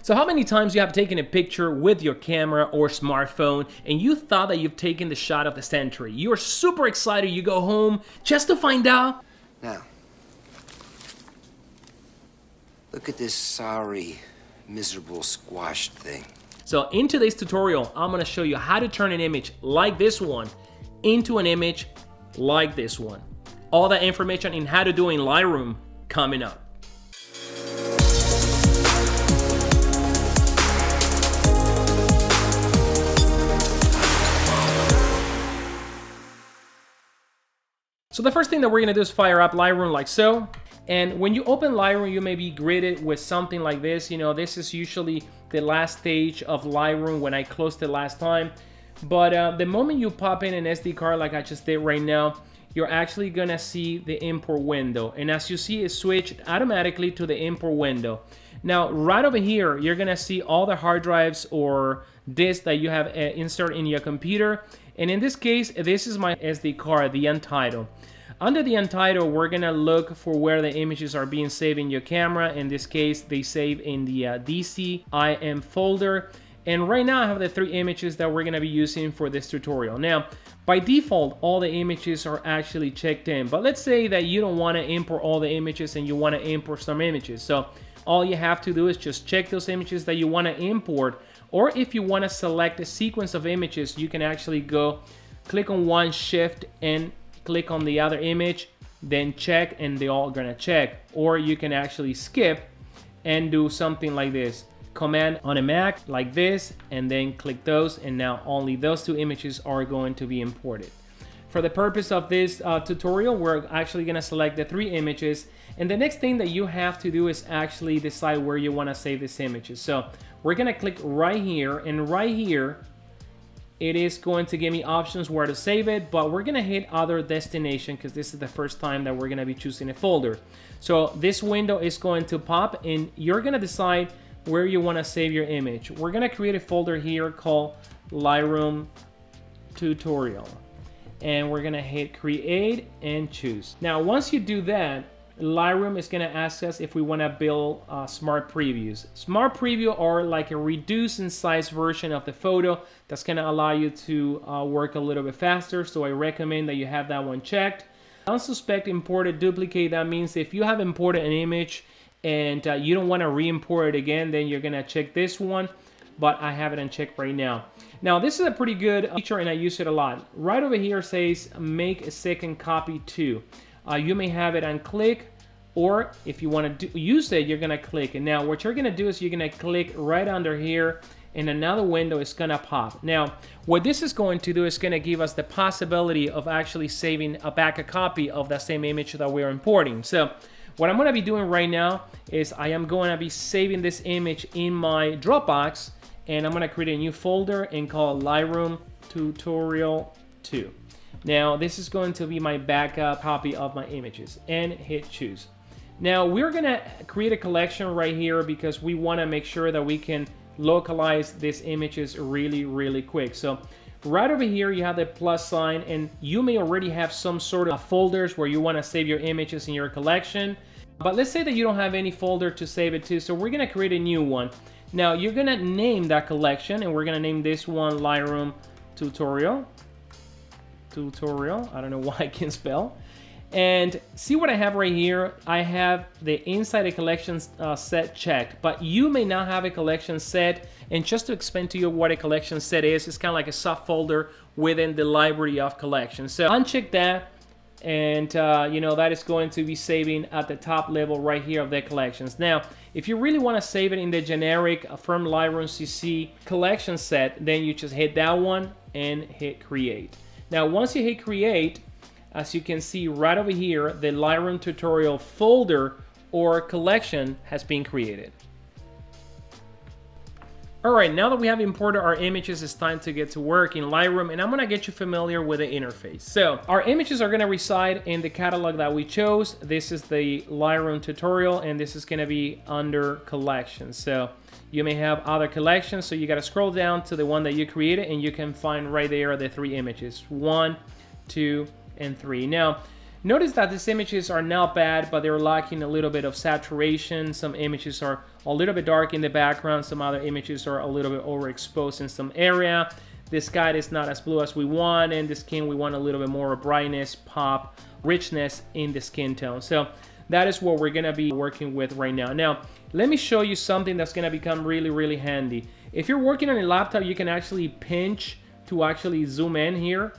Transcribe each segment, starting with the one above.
So how many times you have taken a picture with your camera or smartphone and you thought that you've taken the shot of the century? You're super excited, you go home just to find out. Now, look at this sorry, miserable, squashed thing. So in today's tutorial, I'm gonna show you how to turn an image like this one into an image like this one. All that information in how to do in Lightroom coming up. So the first thing that we're gonna do is fire up Lightroom like so. And when you open Lightroom, you may be greeted with something like this. You know, this is usually the last stage of Lightroom when I closed it last time. But the moment you pop in an SD card like I just did right now, you're actually gonna see the import window. And as you see, it switched automatically to the import window. Now, right over here, you're gonna see all the hard drives or disks that you have inserted in your computer. And in this case, this is my SD card, the Untitled. Under the Untitled, we're gonna look for where the images are being saved in your camera. In this case, they save in the DCIM folder. And right now I have the 3 images that we're gonna be using for this tutorial. Now, by default, all the images are actually checked in. But let's say that you don't wanna import all the images and you wanna import some images. So all you have to do is just check those images that you wanna import. Or if you wanna select a sequence of images, you can actually go click on one, shift, and click on the other image, then check, and they're all gonna check. Or you can actually skip and do something like this. Command on a Mac like this, and then click those, and now only those 2 images are going to be imported. For the purpose of this tutorial, we're actually gonna select the 3 images, and the next thing that you have to do is actually decide where you wanna save these images. So we're gonna click right here, and right here, it is going to give me options where to save it, but we're gonna hit other destination because this is the first time that we're gonna be choosing a folder. So this window is going to pop, and you're gonna decide where you wanna save your image. We're gonna create a folder here called Lightroom Tutorial. And we're gonna hit create and choose. Now, once you do that, Lightroom is gonna ask us if we wanna build smart previews. Smart preview are like a reduced in size version of the photo that's gonna allow you to work a little bit faster. So I recommend that you have that one checked. Unsuspect imported duplicate, that means if you have imported an image and you don't wanna re-import it again, then you're gonna check this one, but I have it unchecked right now. Now, this is a pretty good feature and I use it a lot. Right over here says make a second copy too. You may have it on click, or if you want to use it, you're gonna click. And now what you're gonna do is you're gonna click right under here, and another window is gonna pop. Now, what this is going to do is gonna give us the possibility of actually saving a backup copy of that same image that we're importing. So what I'm gonna be doing right now is I am gonna be saving this image in my Dropbox, and I'm gonna create a new folder and call it Lightroom Tutorial 2. Now, this is going to be my backup copy of my images, and hit choose. Now, we're gonna create a collection right here because we wanna make sure that we can localize these images really, really quick. So right over here, you have the plus sign, and you may already have some sort of folders where you wanna save your images in your collection. But let's say that you don't have any folder to save it to, so we're gonna create a new one. Now, you're gonna name that collection, and we're gonna name this one Lightroom Tutorial. I don't know why I can't spell. And see what I have right here. I have the inside the collection set checked, but you may not have a collection set. And just to explain to you what a collection set is, it's kind of like a subfolder within the library of collections. So uncheck that, and you know, that is going to be saving at the top level right here of the collections. Now, if you really want to save it in the generic from Lightroom CC collection set, then you just hit that one and hit create. Now, once you hit create, as you can see right over here, the Lightroom tutorial folder or collection has been created. All right, now that we have imported our images, it's time to get to work in Lightroom, and I'm gonna get you familiar with the interface. So our images are gonna reside in the catalog that we chose. This is the Lightroom tutorial, and this is gonna be under collections. So you may have other collections, so you gotta scroll down to the one that you created, and you can find right there the 3 images, 1, 2, and 3. Now, notice that these images are not bad, but they're lacking a little bit of saturation. Some images are a little bit dark in the background. Some other images are a little bit overexposed in some area. The sky is not as blue as we want, and the skin, we want a little bit more brightness, pop, richness in the skin tone. So that is what we're gonna be working with right now. Now, let me show you something that's gonna become really, really handy. If you're working on a laptop, you can actually pinch to actually zoom in here,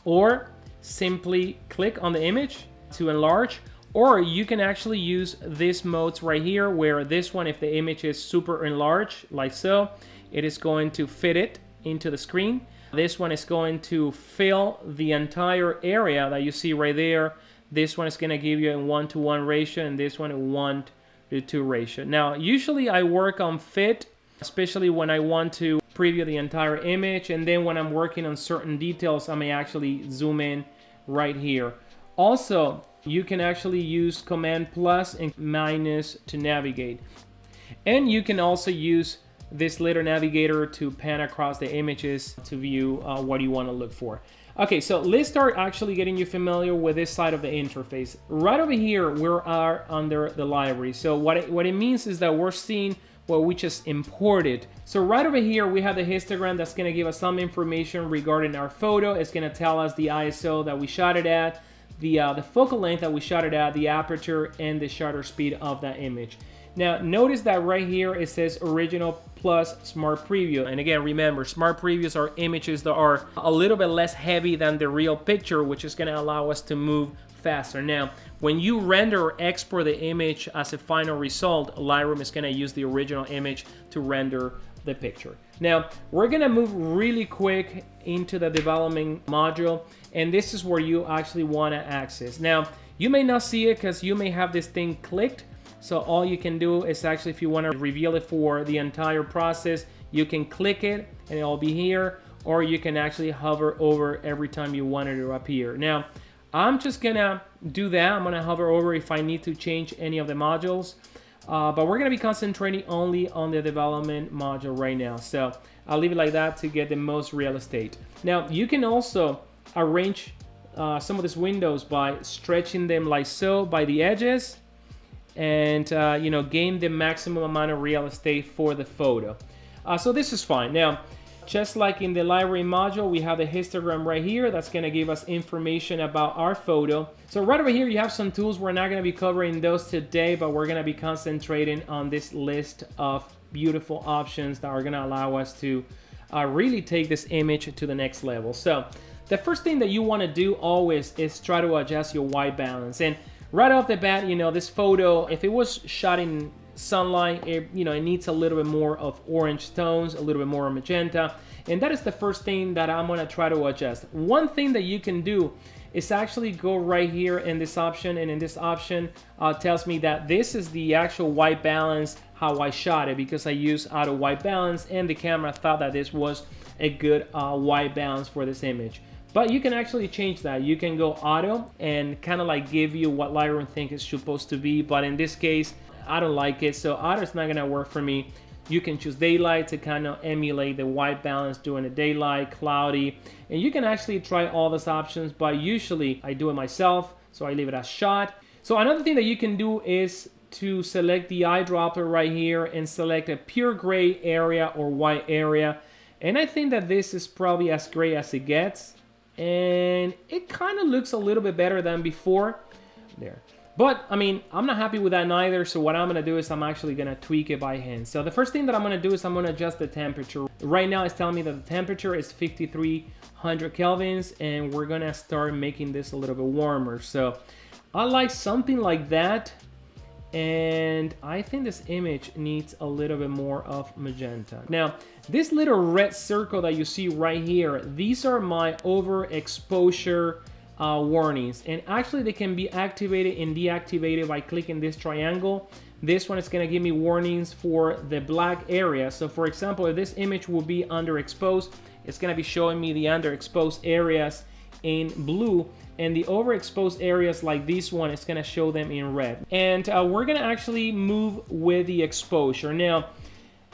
or simply click on the image to enlarge, or you can actually use these modes right here, where this one, if the image is super enlarged, like so, it is going to fit it into the screen. This one is going to fill the entire area that you see right there. This one is going to give you a 1:1 ratio, and this one a 1:2 ratio. Now, usually I work on fit, especially when I want to preview the entire image, and then when I'm working on certain details, I may actually zoom in right here. Also, you can actually use Command plus and minus to navigate. And you can also use this little navigator to pan across the images to view what you want to look for. Okay, so let's start actually getting you familiar with this side of the interface. Right over here, we are under the library. So what it means is that we're seeing what we just imported. So right over here, we have the histogram that's going to give us some information regarding our photo. It's going to tell us the ISO that we shot it at, the focal length that we shot it at, the aperture, and the shutter speed of that image. Now, notice that right here it says original plus smart preview. And again, remember, smart previews are images that are a little bit less heavy than the real picture, which is going to allow us to move faster. Now, when you render or export the image as a final result, Lightroom is going to use the original image to render the picture. Now, we're going to move really quick into the development module, and this is where you actually want to access. Now, you may not see it because you may have this thing clicked. So all you can do is actually, if you want to reveal it for the entire process, you can click it and it'll be here, or you can actually hover over every time you want it to appear. Now, I'm just gonna do that. I'm gonna hover over if I need to change any of the modules, but we're gonna be concentrating only on the development module right now. So I'll leave it like that to get the most real estate. Now, you can also arrange some of these windows by stretching them like so by the edges, and you know, gain the maximum amount of real estate for the photo. So this is fine. Now, just like in the library module, we have the histogram right here that's going to give us information about our photo. So right over here, you have some tools. We're not going to be covering those today, but we're going to be concentrating on this list of beautiful options that are going to allow us to really take this image to the next level. So the first thing that you want to do always is try to adjust your white balance. And right off the bat, you know, this photo, if it was shot in sunlight, it needs a little bit more of orange tones, a little bit more magenta, and that is the first thing that I'm going to try to adjust. One thing that you can do is actually go right here in this option, and in this option tells me that this is the actual white balance, how I shot it, because I used auto white balance and the camera thought that this was a good white balance for this image. But you can actually change that. You can go auto and kind of like give you what Lightroom thinks it's supposed to be, but in this case, I don't like it, so auto is not gonna work for me. You can choose daylight to kind of emulate the white balance during the daylight, cloudy, and you can actually try all those options, but usually I do it myself, so I leave it as shot. So another thing that you can do is to select the eyedropper right here and select a pure gray area or white area, and I think that this is probably as gray as it gets, and it kind of looks a little bit better than before there. But, I mean, I'm not happy with that neither, so what I'm going to do is I'm actually going to tweak it by hand. So the first thing that I'm going to do is I'm going to adjust the temperature. Right now it's telling me that the temperature is 5300 kelvins, and we're going to start making this a little bit warmer. So I like something like that, and I think this image needs a little bit more of magenta. Now, this little red circle that you see right here, these are my overexposure warnings, and actually they can be activated and deactivated by clicking this triangle. This one is going to give me warnings for the black area. So for example, if this image will be underexposed, it's going to be showing me the underexposed areas in blue, and the overexposed areas like this one, it's going to show them in red. And we're going to actually move with the exposure. Now,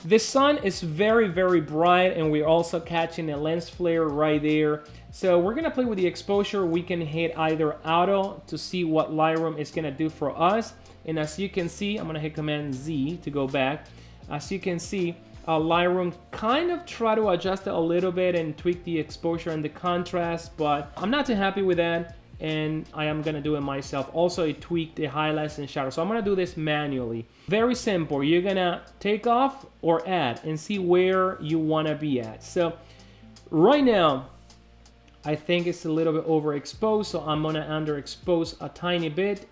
The sun is very, very bright, and we're also catching a lens flare right there. So we're gonna play with the exposure. We can hit either auto to see what Lightroom is gonna do for us. And as you can see, I'm gonna hit Command Z to go back. As you can see, Lightroom kind of try to adjust it a little bit and tweak the exposure and the contrast, but I'm not too happy with that, and I am gonna do it myself. Also, it tweaked the highlights and shadows, so I'm gonna do this manually. Very simple. You're gonna take off or add and see where you wanna be at. So right now, I think it's a little bit overexposed, so I'm gonna underexpose a tiny bit.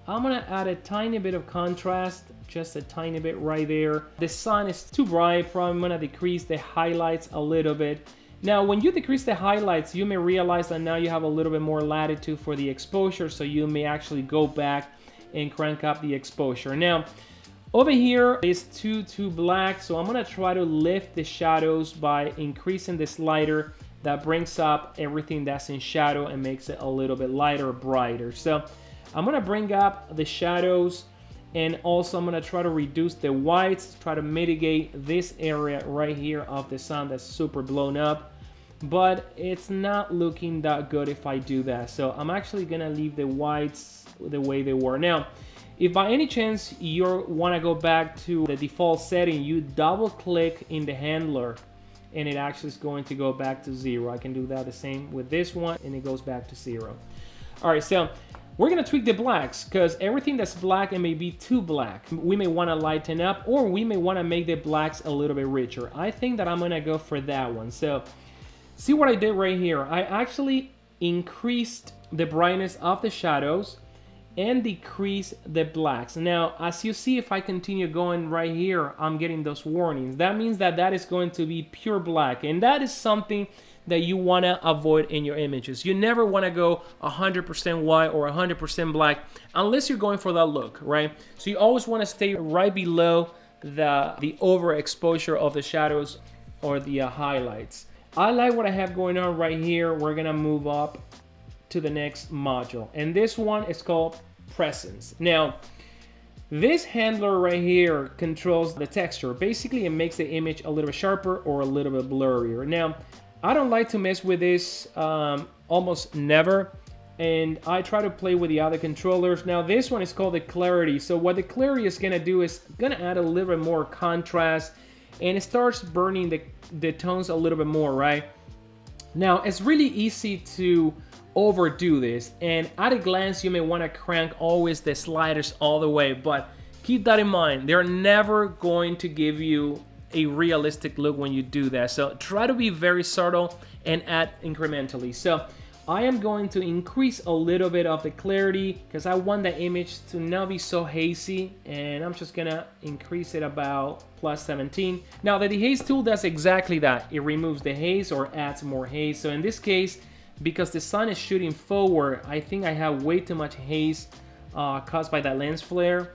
I'm gonna add a tiny bit of contrast, just a tiny bit right there. The sun is too bright, probably I'm gonna decrease the highlights a little bit. Now, when you decrease the highlights, you may realize that now you have a little bit more latitude for the exposure, so you may actually go back and crank up the exposure. Now, over here is too black, so I'm gonna try to lift the shadows by increasing the slider. That brings up everything that's in shadow and makes it a little bit lighter, brighter. So I'm gonna bring up the shadows, and also I'm gonna try to reduce the whites, try to mitigate this area right here of the sun that's super blown up, but it's not looking that good if I do that. So I'm actually gonna leave the whites the way they were. Now, if by any chance you wanna go back to the default setting, you double click in the handler and it actually is going to go back to 0. I can do that the same with this one and it goes back to 0. All right, so we're gonna tweak the blacks because everything that's black, it may be too black. We may wanna lighten up, or we may wanna make the blacks a little bit richer. I think that I'm gonna go for that one. So see what I did right here. I actually increased the brightness of the shadows and decrease the blacks. Now, as you see, if I continue going right here, I'm getting those warnings. That means that that is going to be pure black, and that is something that you want to avoid in your images. You never want to go 100% white or 100% black unless you're going for that look, right? So you always want to stay right below the overexposure of the shadows or the highlights. I like what I have going on right here. We're gonna move up to the next module, and this one is called Presence. Now, this handler right here controls the texture. Basically, it makes the image a little bit sharper or a little bit blurrier. Now, I don't like to mess with this almost never, and I try to play with the other controllers. Now, this one is called the Clarity. So what the Clarity is gonna do is gonna add a little bit more contrast, and it starts burning the tones a little bit more, right? Now, it's really easy to overdo this, and at a glance, you may wanna crank always the sliders all the way, but keep that in mind. They're never going to give you a realistic look when you do that. So try to be very subtle and add incrementally. So I am going to increase a little bit of the clarity because I want the image to not be so hazy, and I'm just gonna increase it about +17. Now the dehaze tool does exactly that. It removes the haze or adds more haze. So in this case, because the sun is shooting forward, I think I have way too much haze caused by that lens flare,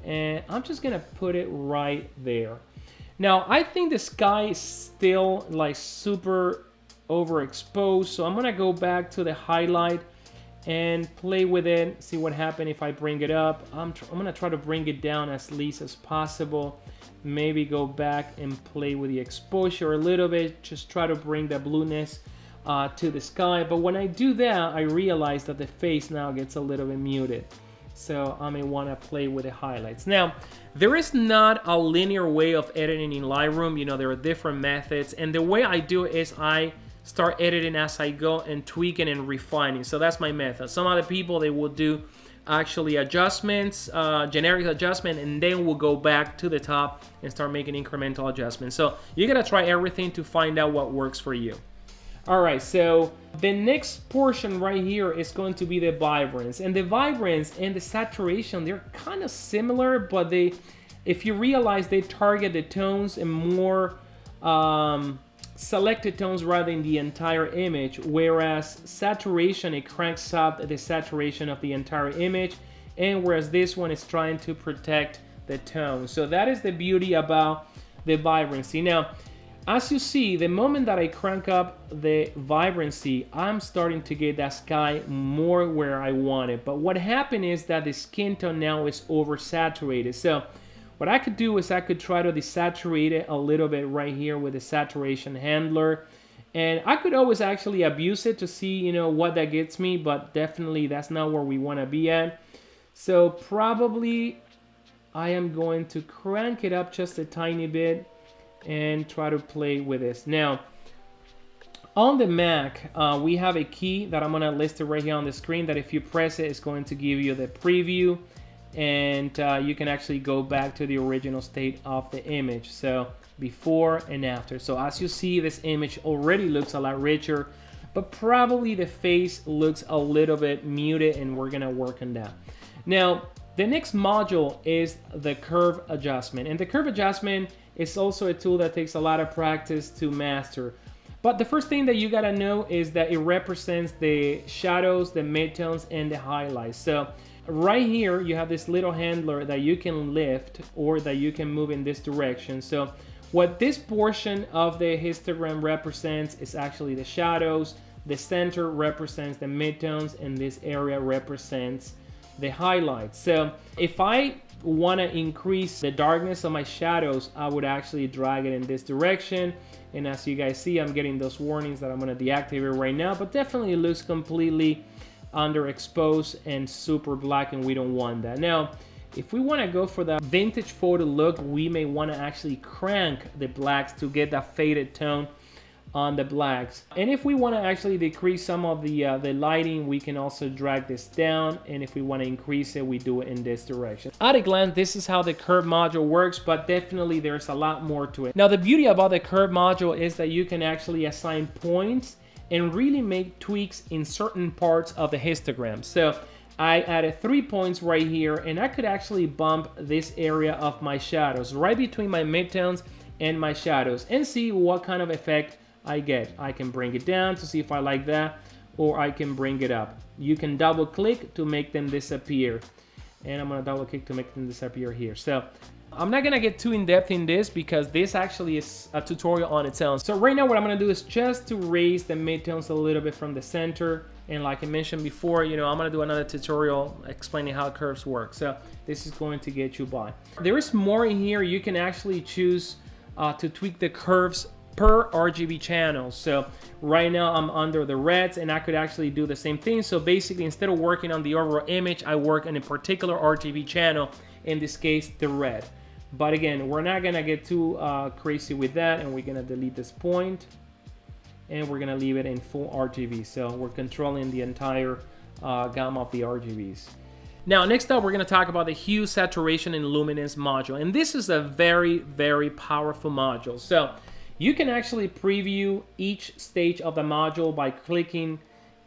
and I'm just gonna put it right there. Now, I think the sky is still like super overexposed, so I'm gonna go back to the highlight and play with it, see what happens if I bring it up. I'm gonna try to bring it down as least as possible. Maybe go back and play with the exposure a little bit, just try to bring the blueness to the sky. But when I do that, I realize that the face now gets a little bit muted. So I may want to play with the highlights. Now, there is not a linear way of editing in Lightroom. You know, there are different methods, and the way I do it is I start editing as I go and tweaking and refining. So that's my method. Some other people, they will do actually adjustments, generic adjustment, and then we'll go back to the top and start making incremental adjustments. So you gotta try everything to find out what works for you. All right, so the next portion right here is going to be the vibrance. And the vibrance and the saturation, they're kind of similar, but they, if you realize, they target the tones and more selected tones rather than the entire image, whereas saturation, it cranks up the saturation of the entire image, and whereas this one is trying to protect the tone. So that is the beauty about the vibrancy. Now, as you see, the moment that I crank up the vibrancy, I'm starting to get that sky more where I want it. But what happened is that the skin tone now is oversaturated. So What I could do is I could try to desaturate it a little bit right here with the saturation handler. And I could always actually abuse it to see, you know, what that gets me, but definitely that's not where we want to be at. So probably I am going to crank it up just a tiny bit and try to play with this. Now, on the Mac, we have a key that I'm going to list it right here on the screen that if you press it, it's going to give you the preview, and you can actually go back to the original state of the image. So before and after. So as you see, this image already looks a lot richer, but probably the face looks a little bit muted, and we're going to work on that. Now, the next module is the curve adjustment, and the curve adjustment is also a tool that takes a lot of practice to master. But the first thing that you gotta know is that it represents the shadows, the midtones, and the highlights. So right here, you have this little handler that you can lift or that you can move in this direction. So what this portion of the histogram represents is actually the shadows, the center represents the midtones, and this area represents the highlights. So if I want to increase the darkness of my shadows, I would actually drag it in this direction, and as you guys see, I'm getting those warnings that I'm going to deactivate right now, but definitely it looks completely underexposed and super black, and we don't want that. Now, if we want to go for that vintage photo look, we may want to actually crank the blacks to get that faded tone on the blacks. And if we want to actually decrease some of the lighting, we can also drag this down, and if we want to increase it, we do it in this direction. At a glance, this is how the curve module works, but definitely there's a lot more to it. Now, the beauty about the curve module is that you can actually assign points and really make tweaks in certain parts of the histogram. So I added 3 points right here, and I could actually bump this area of my shadows right between my midtones and my shadows and see what kind of effect I get. I can bring it down to see if I like that, or I can bring it up. You can double click to make them disappear, and I'm gonna double click to make them disappear here. So I'm not gonna get too in depth in this because this actually is a tutorial on its own. So right now what I'm gonna do is just to raise the midtones a little bit from the center, and like I mentioned before, you know, I'm gonna do another tutorial explaining how curves work. So this is going to get you by. There is more in here. You can actually choose to tweak the curves per RGB channel. So right now I'm under the reds, and I could actually do the same thing. So basically, instead of working on the overall image, I work on a particular RGB channel, in this case the red. But again, we're not gonna get too crazy with that, and we're gonna delete this point, and we're gonna leave it in full RGB. So we're controlling the entire gamma of the RGBs. Now, next up, we're going to talk about the hue, saturation, and luminance module. And this is a very, very powerful module. So you can actually preview each stage of the module by clicking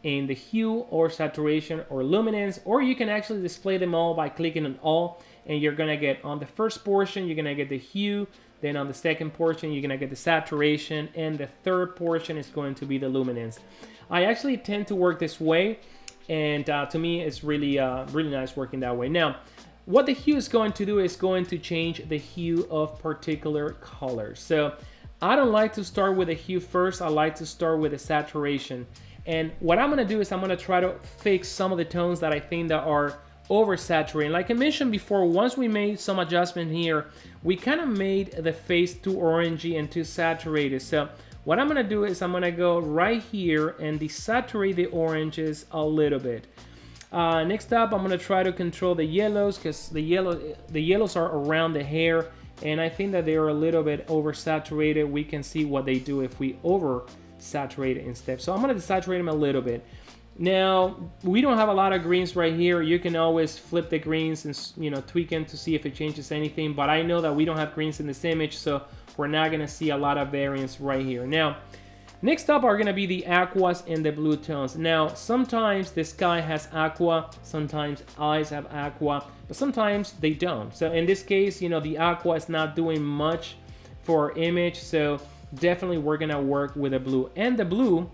in the hue or saturation or luminance, or you can actually display them all by clicking on all, and you're going to get on the first portion, you're going to get the hue, then on the second portion, you're going to get the saturation, and the third portion is going to be the luminance. I actually tend to work this way, and to me, it's really, really nice working that way. Now, what the hue is going to do is going to change the hue of particular colors. So I don't like to start with the hue first. I like to start with the saturation. And what I'm going to do is I'm going to try to fix some of the tones that I think that are oversaturated. Like I mentioned before, once we made some adjustment here, we kind of made the face too orangey and too saturated. So what I'm going to do is I'm going to go right here and desaturate the oranges a little bit. Next up, I'm going to try to control the yellows, because the yellows are around the hair, and I think that they are a little bit oversaturated. We can see what they do if we oversaturate it instead. So I'm going to desaturate them a little bit. Now, we don't have a lot of greens right here. You can always flip the greens and, you know, tweak them to see if it changes anything, but I know that we don't have greens in this image, so we're not going to see a lot of variance right here. Now, next up are going to be the aquas and the blue tones. Now, sometimes the sky has aqua, sometimes eyes have aqua, but sometimes they don't. So in this case, you know, the aqua is not doing much for our image, so definitely we're going to work with a blue. And the blue,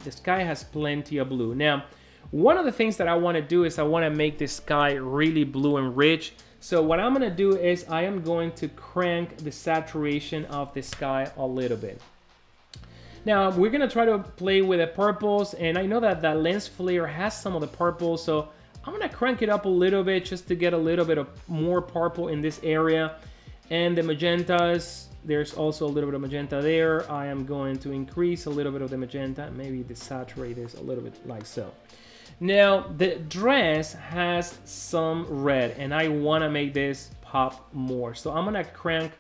the sky has plenty of blue. Now, one of the things that I want to do is I want to make the sky really blue and rich. So what I'm going to do is I am going to crank the saturation of the sky a little bit. Now, we're going to try to play with the purples, and I know that that lens flare has some of the purple, so I'm going to crank it up a little bit just to get a little bit of more purple in this area. And the magentas, there's also a little bit of magenta there. I am going to increase a little bit of the magenta, maybe desaturate this a little bit like so. Now the dress has some red and I want to make this pop more. So I'm going to crank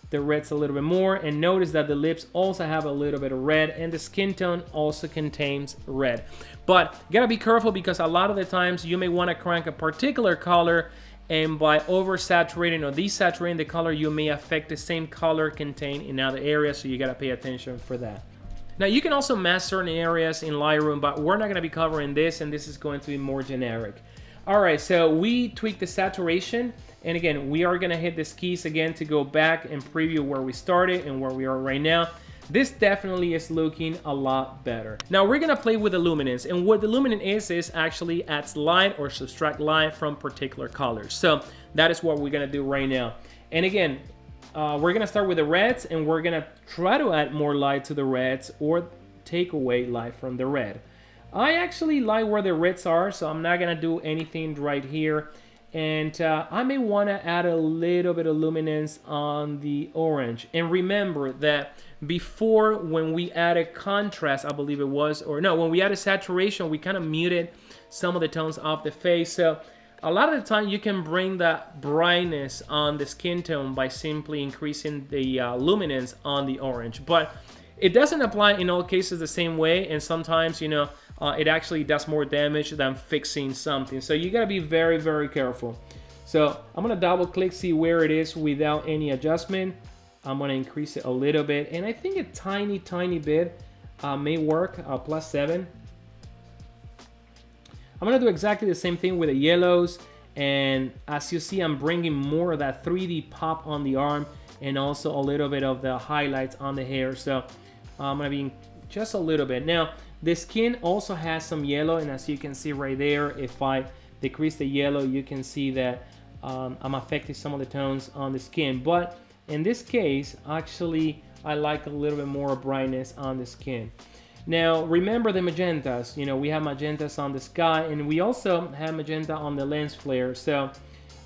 the reds a little bit more, and notice that the lips also have a little bit of red and the skin tone also contains red. But you gotta be careful because a lot of the times you may want to crank a particular color, and by oversaturating or desaturating the color you may affect the same color contained in other areas, so you gotta pay attention for that. Now you can also mask certain areas in Lightroom, but we're not going to be covering this, and this is going to be more generic. Alright, so we tweaked the saturation, and again we are going to hit these keys again to go back and preview where we started and where we are right now. This definitely is looking a lot better. Now we're going to play with the luminance, and what the luminance is actually adds light or subtract light from particular colors. So that is what we're going to do right now. And again, we're gonna start with the reds, and we're gonna try to add more light to the reds or take away light from the red. I actually like where the reds are, so I'm not gonna do anything right here. And I may wanna add a little bit of luminance on the orange. And remember that before, when we added contrast, I believe it was, or no, when we added saturation, we kind of muted some of the tones off the face. So a lot of the time you can bring that brightness on the skin tone by simply increasing the luminance on the orange. But it doesn't apply in all cases the same way, and sometimes, you know, it actually does more damage than fixing something. So you gotta be very, very careful. So I'm gonna double click, see where it is without any adjustment. I'm gonna increase it a little bit, and I think a tiny bit may work, +7. I'm gonna do exactly the same thing with the yellows, and as you see, I'm bringing more of that 3D pop on the arm and also a little bit of the highlights on the hair. So I'm gonna be just a little bit. Now the skin also has some yellow, and as you can see right there, if I decrease the yellow, you can see that I'm affecting some of the tones on the skin. But in this case, actually, I like a little bit more brightness on the skin. Now remember the magentas, you know, we have magentas on the sky, and we also have magenta on the lens flare. So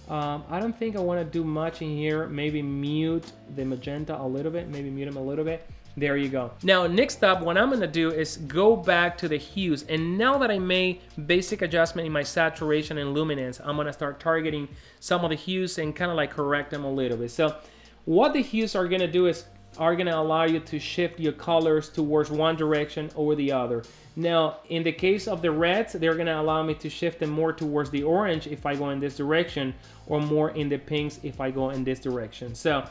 I don't think I want to do much in here. Maybe mute the magenta a little bit, maybe mute them a little bit. There you go. Now next up, what I'm going to do is go back to the hues, and now that I made basic adjustment in my saturation and luminance, I'm going to start targeting some of the hues and kind of like correct them a little bit. So what the hues are going to do is are going to allow you to shift your colors towards one direction or the other. Now in the case of the reds, they're going to allow me to shift them more towards the orange if I go in this direction, or more in the pinks if I go in this direction. So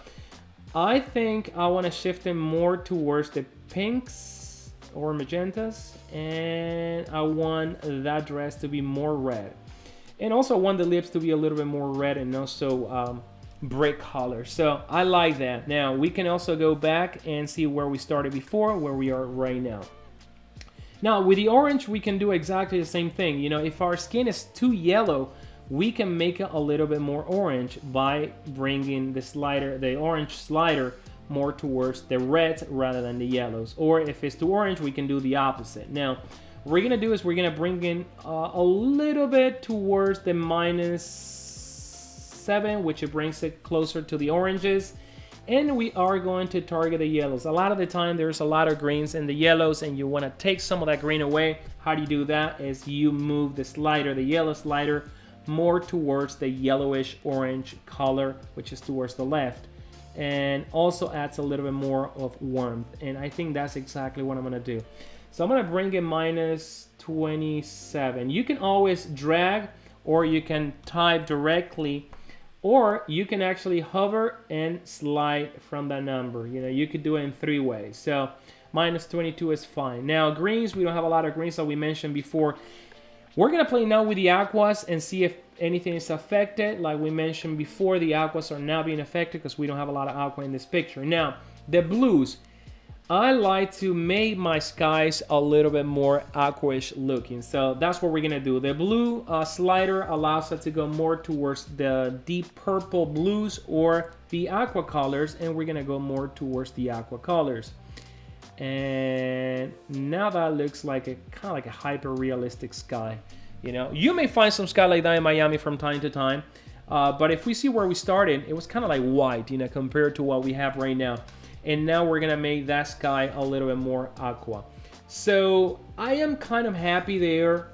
I think I want to shift them more towards the pinks or magentas, and I want that dress to be more red, and also I want the lips to be a little bit more red and also brick color. So I like that. Now we can also go back and see where we started before, where we are right now. Now with the orange, we can do exactly the same thing. You know, if our skin is too yellow, we can make it a little bit more orange by bringing the slider, the orange slider, more towards the reds rather than the yellows. Or if it's too orange, we can do the opposite. Now what we're gonna do is we're gonna bring in a little bit towards the -7, which it brings it closer to the oranges, and we are going to target the yellows. A lot of the time there's a lot of greens in the yellows, and you want to take some of that green away. How do you do that? Is you move the slider, the yellow slider, more towards the yellowish orange color, which is towards the left, and also adds a little bit more of warmth. And I think that's exactly what I'm going to do. So I'm going to bring it -27. You can always drag, or you can type directly, or you can actually hover and slide from that number. You know, you could do it in 3 ways. So -22 is fine. Now greens, we don't have a lot of greens that we mentioned before. We're gonna play now with the aquas and see if anything is affected. Like we mentioned before, the aquas are now being affected because we don't have a lot of aqua in this picture. Now the blues, I like to make my skies a little bit more aquish looking, so that's what we're gonna do. The blue slider allows us to go more towards the deep purple blues or the aqua colors, and we're gonna go more towards the aqua colors. And now that looks like a kind of like a hyper realistic sky. You know, you may find some sky like that in Miami from time to time. But if we see where we started, it was kind of like white, you know, compared to what we have right now. And now we're gonna make that sky a little bit more aqua. So I am kind of happy there.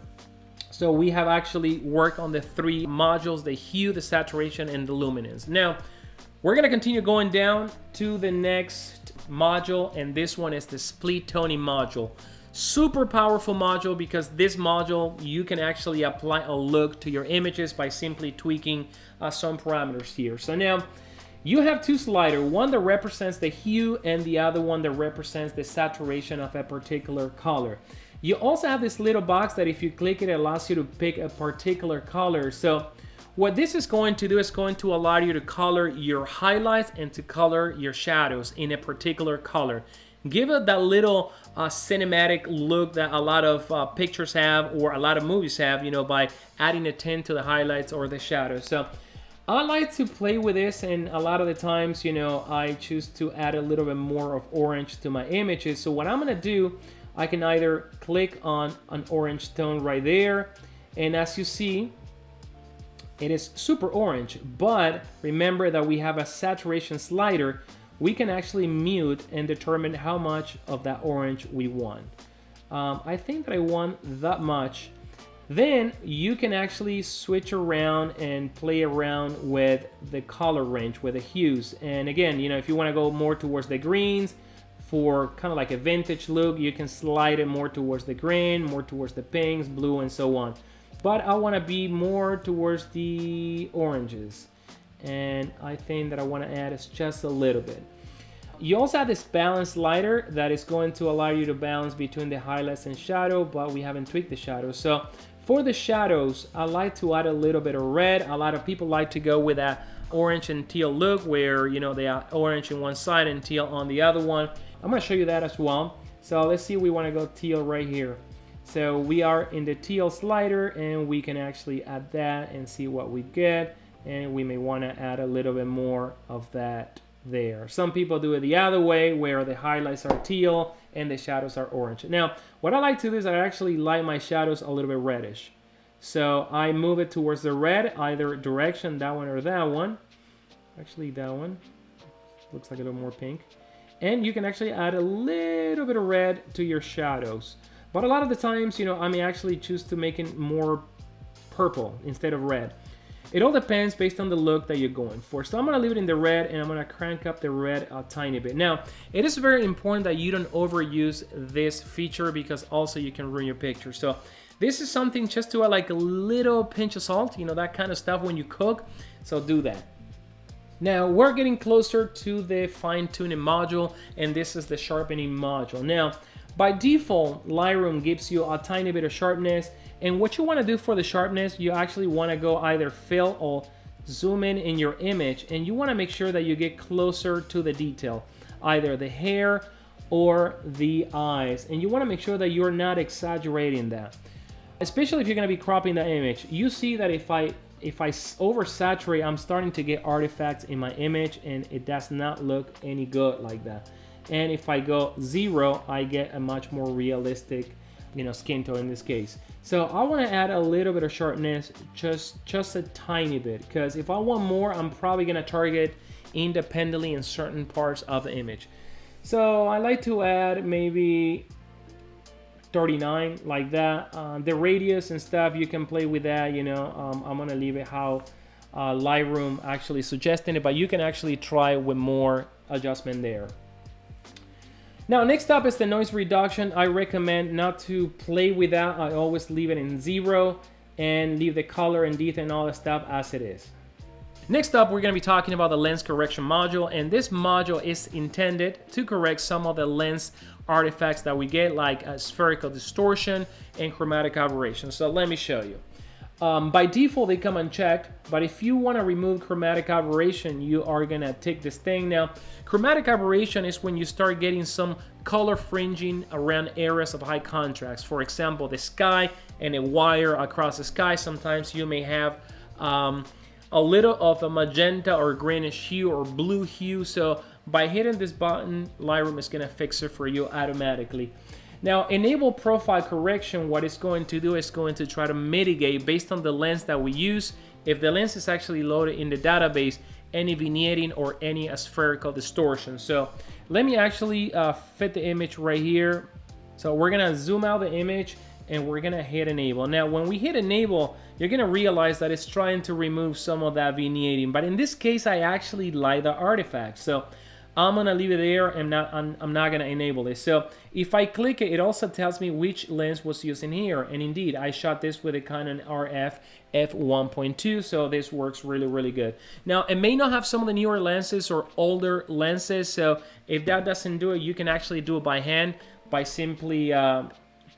So we have actually worked on the 3 modules, the hue, the saturation, and the luminance. Now, we're gonna continue going down to the next module, and this one is the split toning module. Super powerful module, because this module, you can actually apply a look to your images by simply tweaking some parameters here. So now, you have 2 sliders, one that represents the hue and the other one that represents the saturation of a particular color. You also have this little box that if you click it, it allows you to pick a particular color. So what this is going to do is going to allow you to color your highlights and to color your shadows in a particular color. Give it that little cinematic look that a lot of pictures have, or a lot of movies have, you know, by adding a tint to the highlights or the shadows. So I like to play with this, and a lot of the times, you know, I choose to add a little bit more of orange to my images. So what I'm gonna do, I can either click on an orange tone right there, and as you see, it is super orange. But remember that we have a saturation slider. We can actually mute and determine how much of that orange we want. I think that I want that much. Then you can actually switch around and play around with the color range, with the hues. And again, you know, if you want to go more towards the greens for kind of like a vintage look, you can slide it more towards the green, more towards the pinks, blue, and so on. But I want to be more towards the oranges. And I think that I want to add is just a little bit. You also have this balance slider that is going to allow you to balance between the highlights and shadow, but we haven't tweaked the shadows. So for the shadows, I like to add a little bit of red. A lot of people like to go with that orange and teal look where, you know, they are orange on one side and teal on the other one. I'm going to show you that as well. So let's see, we want to go teal right here. So we are in the teal slider, and we can actually add that and see what we get. And we may want to add a little bit more of that there. Some people do it the other way, where the highlights are teal and the shadows are orange. Now, what I like to do is I actually light my shadows a little bit reddish. So I move it towards the red, either direction, that one or that one. Actually, that one looks like a little more pink. And you can actually add a little bit of red to your shadows. But a lot of the times, you know, I may actually choose to make it more purple instead of red. It all depends based on the look that you're going for. So I'm going to leave it in the red, and I'm going to crank up the red a tiny bit. Now, it is very important that you don't overuse this feature, because also you can ruin your picture. So this is something just to add like a little pinch of salt, you know, that kind of stuff when you cook. So do that. Now we're getting closer to the fine-tuning module, and this is the sharpening module. Now, by default, Lightroom gives you a tiny bit of sharpness. And what you want to do for the sharpness, you actually want to go either fill or zoom in your image, and you want to make sure that you get closer to the detail, either the hair or the eyes. And you want to make sure that you're not exaggerating that, especially if you're going to be cropping the image. You see that if I oversaturate, I'm starting to get artifacts in my image, and it does not look any good like that. And if I go 0, I get a much more realistic, you know, skin tone in this case. So I want to add a little bit of sharpness, just a tiny bit, because if I want more, I'm probably going to target independently in certain parts of the image. So I like to add maybe 39, like that. The radius and stuff, you can play with that, you know. I'm going to leave it how Lightroom actually suggesting it, but you can actually try with more adjustment there. Now, next up is the noise reduction. I recommend not to play with that. I always leave it in 0 and leave the color and detail and all the stuff as it is. Next up, we're going to be talking about the lens correction module, and this module is intended to correct some of the lens artifacts that we get, like spherical distortion and chromatic aberration. So let me show you. By default, they come unchecked, but if you want to remove chromatic aberration, you are going to tick this thing. Now, chromatic aberration is when you start getting some color fringing around areas of high contrast. For example, the sky and a wire across the sky. Sometimes you may have a little of a magenta or greenish hue or blue hue. So by hitting this button, Lightroom is going to fix it for you automatically. Now, enable profile correction, what it's going to do is going to try to mitigate, based on the lens that we use, if the lens is actually loaded in the database, any vignetting or any spherical distortion. So let me actually fit the image right here. So we're gonna zoom out the image and we're gonna hit enable. Now when we hit enable, you're gonna realize that it's trying to remove some of that vignetting, but in this case I actually like the artifact, so I'm gonna leave it there and I'm not gonna enable this. So if I click it, it also tells me which lens was used in here, and indeed I shot this with a Canon RF f1.2, so this works really good. Now it may not have some of the newer lenses or older lenses, so if that doesn't do it, you can actually do it by hand by simply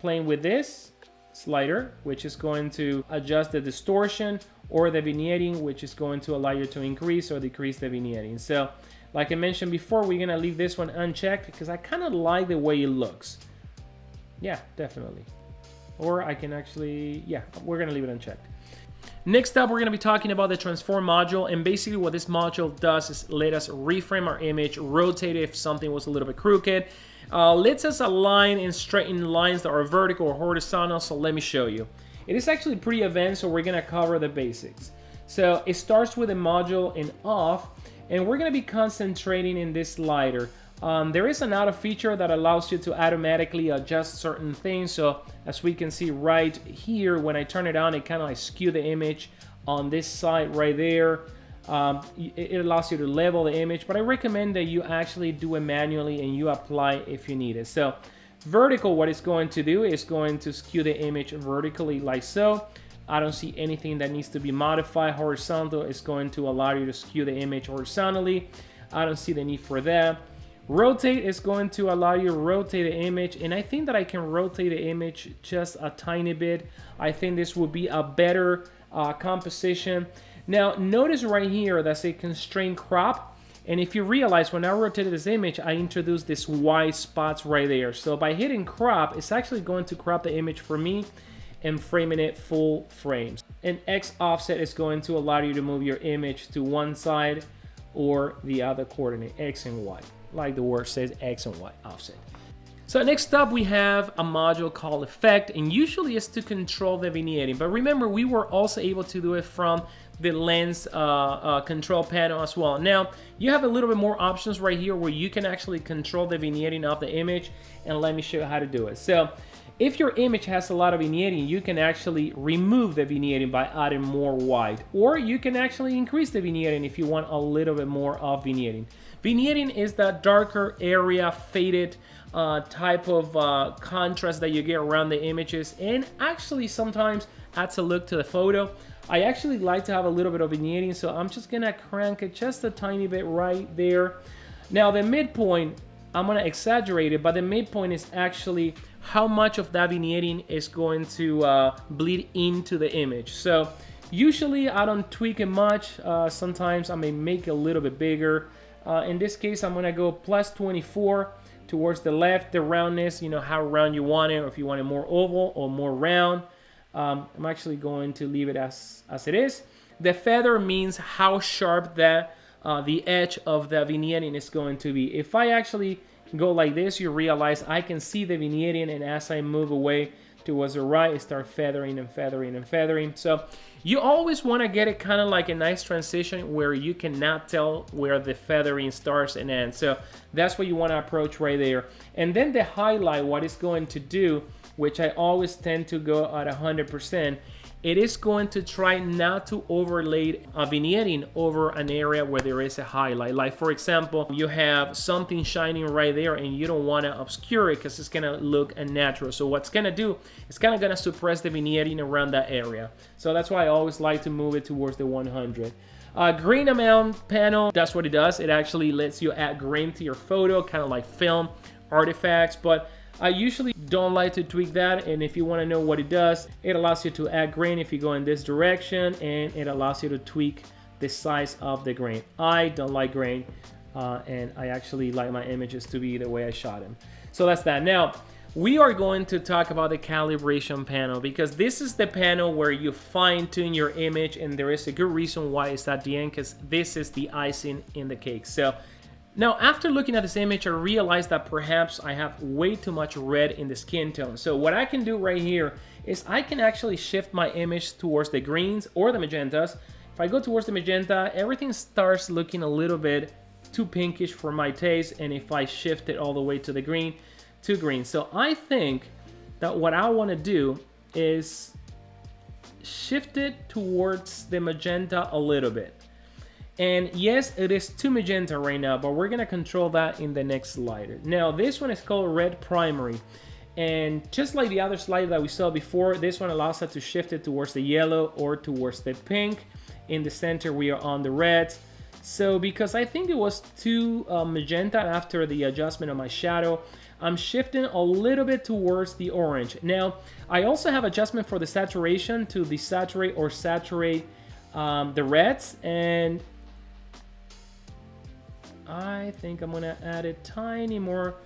playing with this slider, which is going to adjust the distortion, or the vignetting, which is going to allow you to increase or decrease the vignetting. So like I mentioned before, we're gonna leave this one unchecked because I kind of like the way it looks. Yeah, definitely. Or I can actually, yeah, we're gonna leave it unchecked. Next up, we're gonna be talking about the transform module, and basically what this module does is let us reframe our image, rotate it if something was a little bit crooked, lets us align and straighten lines that are vertical or horizontal. So let me show you. It is actually pretty advanced, so we're gonna cover the basics. So it starts with a module in off, and we're gonna be concentrating in this slider. There is an auto feature that allows you to automatically adjust certain things. So as we can see right here, when I turn it on, it kind of like skew the image on this side right there. It allows you to level the image, but I recommend that you actually do it manually and you apply if you need it. So vertical, what it's going to do is going to skew the image vertically like so. I don't see anything that needs to be modified. Horizontal is going to allow you to skew the image horizontally. I don't see the need for that. Rotate is going to allow you to rotate the image, and I think that I can rotate the image just a tiny bit. I think this would be a better composition. Now notice right here that's a constraint crop, and if you realize when I rotated this image, I introduced this white spots right there. So by hitting crop, it's actually going to crop the image for me and framing it full frames. And X offset is going to allow you to move your image to one side or the other coordinate, X and Y. Like the word says, X and Y offset. So next up we have a module called effect, and usually it's to control the vignetting. But remember, we were also able to do it from the lens control panel as well. Now you have a little bit more options right here where you can actually control the vignetting of the image, and let me show you how to do it. So if your image has a lot of vignetting, you can actually remove the vignetting by adding more white, or you can actually increase the vignetting if you want a little bit more of vignetting. Vignetting is that darker area, faded type of contrast that you get around the images, and actually sometimes adds a look to the photo. I actually like to have a little bit of vignetting, so I'm just gonna crank it just a tiny bit right there. Now the midpoint, I'm gonna exaggerate it, but the midpoint is actually how much of that vignetting is going to bleed into the image. So usually I don't tweak it much. Sometimes I may make it a little bit bigger. In this case, I'm gonna go plus 24 towards the left, the roundness, you know, how round you want it, or if you want it more oval or more round. I'm actually going to leave it as it is. The feather means how sharp that the edge of the vignetting is going to be. If I actually go like this, you realize I can see the vignetting, and as I move away towards the right, it starts feathering and feathering and feathering. So you always want to get it kind of like a nice transition where you cannot tell where the feathering starts and ends. So that's what you want to approach right there. And then the highlight, what it's going to do, which I always tend to go at 100%, it is going to try not to overlay a vignetting over an area where there is a highlight. Like for example, you have something shining right there and you don't want to obscure it because it's going to look unnatural. So what's going to do, it's kind of going to suppress the vignetting around that area. So that's why I always like to move it towards the 100. Grain amount panel, that's what it does. It actually lets you add grain to your photo, kind of like film artifacts, but I usually don't like to tweak that, and if you want to know what it does, it allows you to add grain if you go in this direction, and it allows you to tweak the size of the grain. I don't like grain, and I actually like my images to be the way I shot them. So that's that. Now, we are going to talk about the calibration panel, because this is the panel where you fine-tune your image, and there is a good reason why it's at the end, because this is the icing in the cake. So Now, after looking at this image, I realized that perhaps I have way too much red in the skin tone. So what I can do right here is I can actually shift my image towards the greens or the magentas. If I go towards the magenta, everything starts looking a little bit too pinkish for my taste. And if I shift it all the way to the green, too green. So I think that what I want to do is shift it towards the magenta a little bit. And yes, it is too magenta right now, but we're gonna control that in the next slider. Now, this one is called red primary. And just like the other slider that we saw before, this one allows us to shift it towards the yellow or towards the pink. In the center, we are on the red. So because I think it was too magenta after the adjustment of my shadow, I'm shifting a little bit towards the orange. Now, I also have adjustment for the saturation to desaturate or saturate the reds, and I think I'm gonna add a tiny more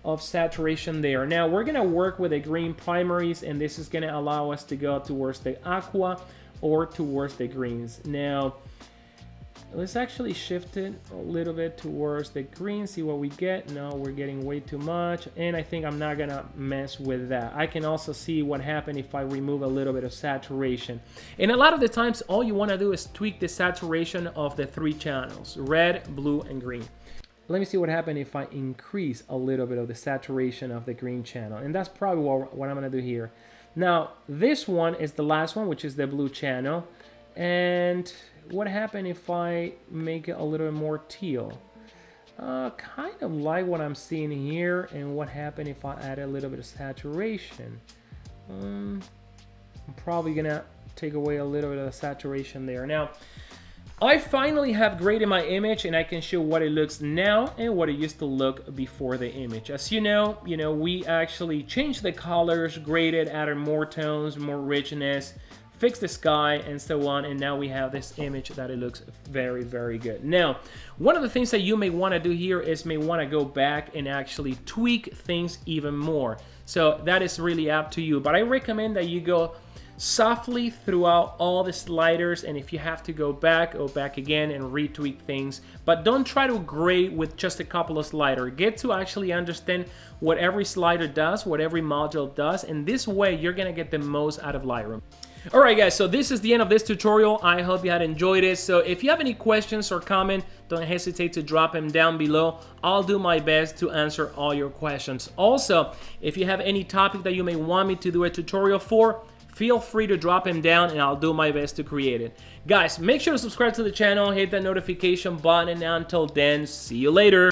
of saturation there. Now we're gonna work with the green primaries, and this is gonna allow us to go towards the aqua or towards the greens. Now, let's actually shift it a little bit towards the green, see what we get. No, we're getting way too much, and I think I'm not gonna mess with that. I can also see what happened if I remove a little bit of saturation. And a lot of the times, all you wanna do is tweak the saturation of the 3 channels, red, blue, and green. Let me see what happened if I increase a little bit of the saturation of the green channel. And that's probably what I'm gonna do here. Now, this one is the last one, which is the blue channel. And what happened if I make it a little bit more teal? Kind of like what I'm seeing here. And what happened if I add a little bit of saturation? I'm probably gonna take away a little bit of the saturation there. Now, I finally have graded my image, and I can show what it looks now and what it used to look before the image. As you know, we actually changed the colors, graded, added more tones, more richness, fixed the sky, and so on, and now we have this image that it looks very, very good. Now, one of the things that you may want to do here is may want to go back and actually tweak things even more. So that is really up to you, but I recommend that you go softly throughout all the sliders, and if you have to go back again and retweak things, but don't try to grade with just a couple of sliders. Get to actually understand what every slider does, what every module does, and this way you're gonna get the most out of Lightroom. Alright guys, so this is the end of this tutorial. I hope you had enjoyed it. So if you have any questions or comment, don't hesitate to drop them down below. I'll do my best to answer all your questions. Also, if you have any topic that you may want me to do a tutorial for, feel free to drop him down and I'll do my best to create it. Guys, make sure to subscribe to the channel, hit that notification button, and until then, see you later.